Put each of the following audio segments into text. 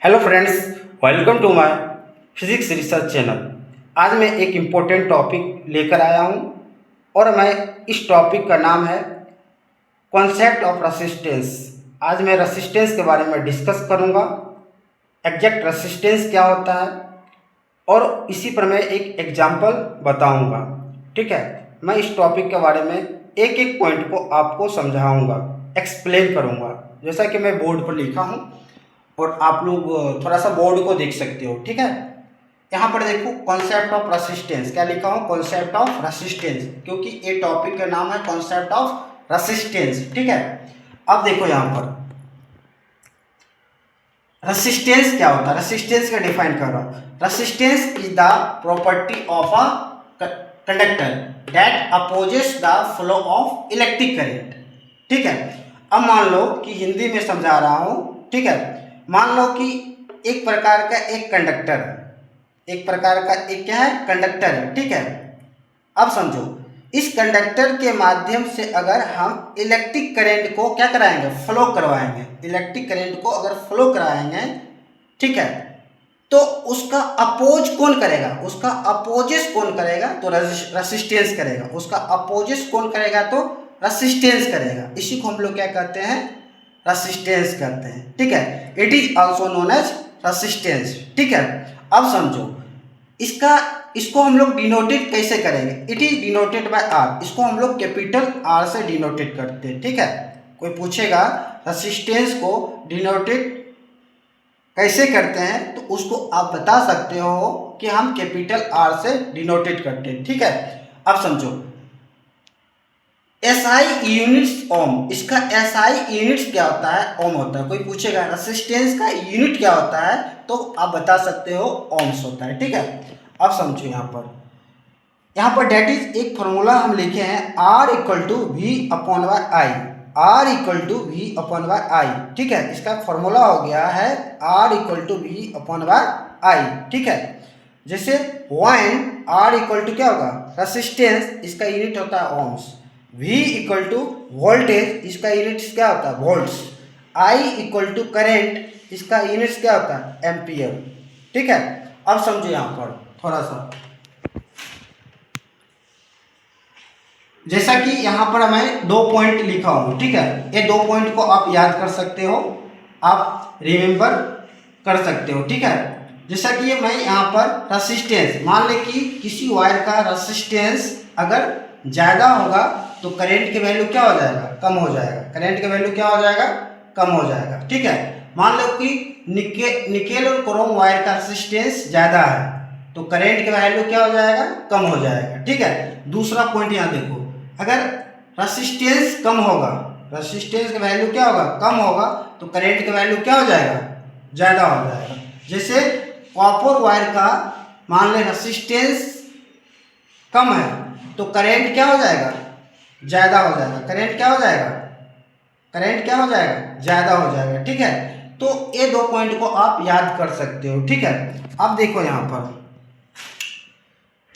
Hello friends, welcome to my physics research channel. आज मैं एक इम्पोर्टेंट टॉपिक लेकर आया हूँ और मैं इस टॉपिक का नाम है कॉन्सेप्ट ऑफ रेसिस्टेंस। आज मैं रेसिस्टेंस के बारे में डिस्कस करूँगा, एग्जैक्ट रेसिस्टेंस क्या होता है और इसी पर मैं एक एग्जांपल बताऊँगा। ठीक है, मैं इस टॉपिक के बारे में एक एक पॉइंट को आपको समझाऊँगा, एक्सप्लेन करूँगा, जैसा कि मैं बोर्ड पर लिखा हूँ और आप लोग थोड़ा सा बोर्ड को देख सकते हो। ठीक है, यहाँ पर देखो कॉन्सेप्ट ऑफ रेसिस्टेंस क्या लिखा हूँ, कॉन्सेप्ट ऑफ रेसिस्टेंस, क्योंकि ये टॉपिक का नाम है कॉन्सेप्ट ऑफ रेसिस्टेंस। ठीक है, अब देखो यहाँ पर रेसिस्टेंस क्या होता है, रेसिस्टेंस का डिफाइन कर रहा हूँ। Resistance is the property of a conductor that opposes the flow of electric current. ठीक है, अब मान लो कि हिंदी में समझा रहा हूँ। ठीक है, मान लो कि एक प्रकार का एक कंडक्टर है, एक प्रकार का एक क्या है, कंडक्टर है। ठीक है, अब समझो इस कंडक्टर के माध्यम से अगर हम इलेक्ट्रिक करंट को क्या कराएंगे, फ्लो करवाएंगे। इलेक्ट्रिक करंट को अगर फ्लो कराएंगे, ठीक है, तो उसका अपोज कौन करेगा, उसका अपोजिस कौन करेगा, तो रेसिस्टेंस करेगा। उसका अपोजिस कौन करेगा, तो रेसिस्टेंस करेगा। इसी को हम लोग क्या कहते हैं, रेसिस्टेंस कहते हैं। ठीक है, it is also known as resistance. ठीक है, अब समझो इसको हम लोग डिनोटेड कैसे करेंगे। It is denoted by R. इसको हम लोग कैपिटल आर से डिनोटेड करते हैं। ठीक है, कोई पूछेगा रेसिस्टेंस को डिनोटेड कैसे करते हैं, तो उसको आप बता सकते हो कि हम कैपिटल आर से डिनोटेड करते हैं। ठीक है, अब समझो एसआई यूनिट्स ओम। इसका एसआई यूनिट्स क्या होता है, ओम होता है। कोई पूछेगा रेसिस्टेंस का यूनिट क्या होता है, तो आप बता सकते हो ओम्स होता है। ठीक है, अब समझो यहाँ पर डेट इज एक फॉर्मूला हम लिखे हैं, R equal to V upon by I. R equal to V upon by I. ठीक है, इसका फॉर्मूला हो गया है R equal to V upon by I. ठीक है, जैसे वन आर इक्वल टू क्या होगा, रेसिस्टेंस, इसका यूनिट होता है ohms. V equal to voltage, इसका यूनिट क्या होता है, volts. I equal to current, इसका यूनिट क्या होता है, एम्पियर। ठीक है, अब समझो यहाँ पर थोड़ा सा, जैसा कि यहाँ पर मैं दो पॉइंट लिखा हूँ। ठीक है, ये दो पॉइंट को आप याद कर सकते हो, आप रिमेम्बर कर सकते हो। ठीक है, जैसा कि ये मैं यहाँ पर रेसिस्टेंस, मान ले कि किसी वायर का रेसिस्टेंस अगर ज़्यादा होगा तो करंट की वैल्यू क्या हो जाएगा, कम हो जाएगा। करंट की वैल्यू क्या हो जाएगा, कम हो जाएगा। ठीक है, मान लो कि निकेल और क्रोम वायर का रेसिस्टेंस ज़्यादा है तो करंट की वैल्यू क्या हो जाएगा, कम हो जाएगा। ठीक है, दूसरा पॉइंट यहाँ देखो, अगर रेसिस्टेंस कम होगा, रेसिस्टेंस की वैल्यू क्या होगा, कम होगा, तो करंट की वैल्यू क्या हो जाएगा, ज़्यादा हो जाएगा। जैसे कॉपर वायर का मान लें रेसिस्टेंस कम है तो करंट क्या हो जाएगा, ज़्यादा हो जाएगा। करंट क्या हो जाएगा, करंट क्या हो जाएगा, ज़्यादा हो जाएगा। ठीक है, तो ये दो पॉइंट को आप याद कर सकते हो। ठीक है, अब देखो यहाँ पर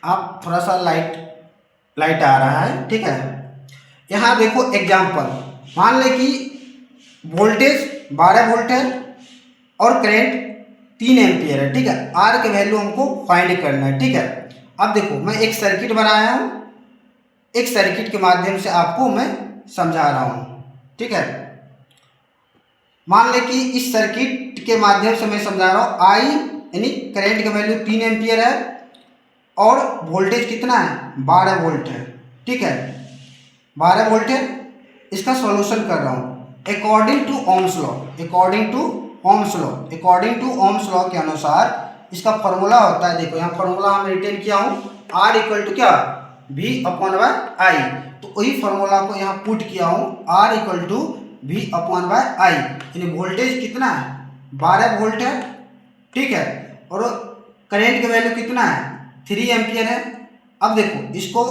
आप थोड़ा सा लाइट आ रहा है। ठीक है, यहाँ देखो एग्जाम्पल, मान ले कि वोल्टेज 12 वोल्ट है और करंट 3 एम्पियर है। ठीक है, आर की वैल्यू हमको फाइंड करना है। ठीक है, अब देखो मैं एक सर्किट बनाया हूँ, एक सर्किट के माध्यम से आपको मैं समझा रहा हूँ। ठीक है, मान ले कि इस सर्किट के माध्यम से मैं समझा रहा हूँ, आई यानी करंट का वैल्यू 3 एम्पियर है और वोल्टेज कितना है, 12 वोल्ट है। ठीक है, 12 वोल्ट है। इसका सॉल्यूशन कर रहा हूँ according to Ohm's law. According to Ohm's law, according to Ohm's law के अनुसार इसका फॉर्मूला होता है। देखो यहाँ फॉर्मूला हम रिटेन किया हूँ, आर इक्वल टू क्या, वी अपॉन बाय आई। तो वही फॉर्मूला को यहाँ पुट किया हूँ, R equal to V upon by I, यानी वोल्टेज कितना है, 12 वोल्ट है। ठीक है, और करंट का वैल्यू कितना है, 3 एम्पियर है। अब देखो इसको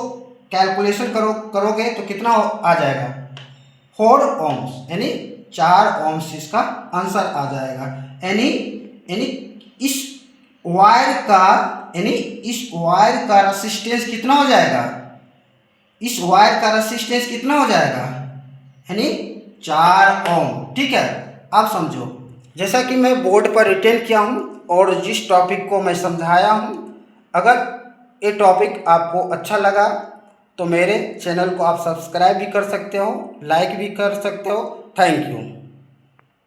कैलकुलेशन करोगे तो कितना आ जाएगा, 4 ओम्स, यानी 4 ओम्स इसका आंसर आ जाएगा। यानी इस वायर का, यानी इस वायर का रेसिस्टेंस कितना हो जाएगा, इस वायर का रेसिस्टेंस कितना हो जाएगा, यानी 4 ओम। ठीक है, अब समझो जैसा कि मैं बोर्ड पर रिटेन किया हूँ और जिस टॉपिक को मैं समझाया हूँ, अगर ये टॉपिक आपको अच्छा लगा तो मेरे चैनल को आप सब्सक्राइब भी कर सकते हो, लाइक भी कर सकते हो। Thank you.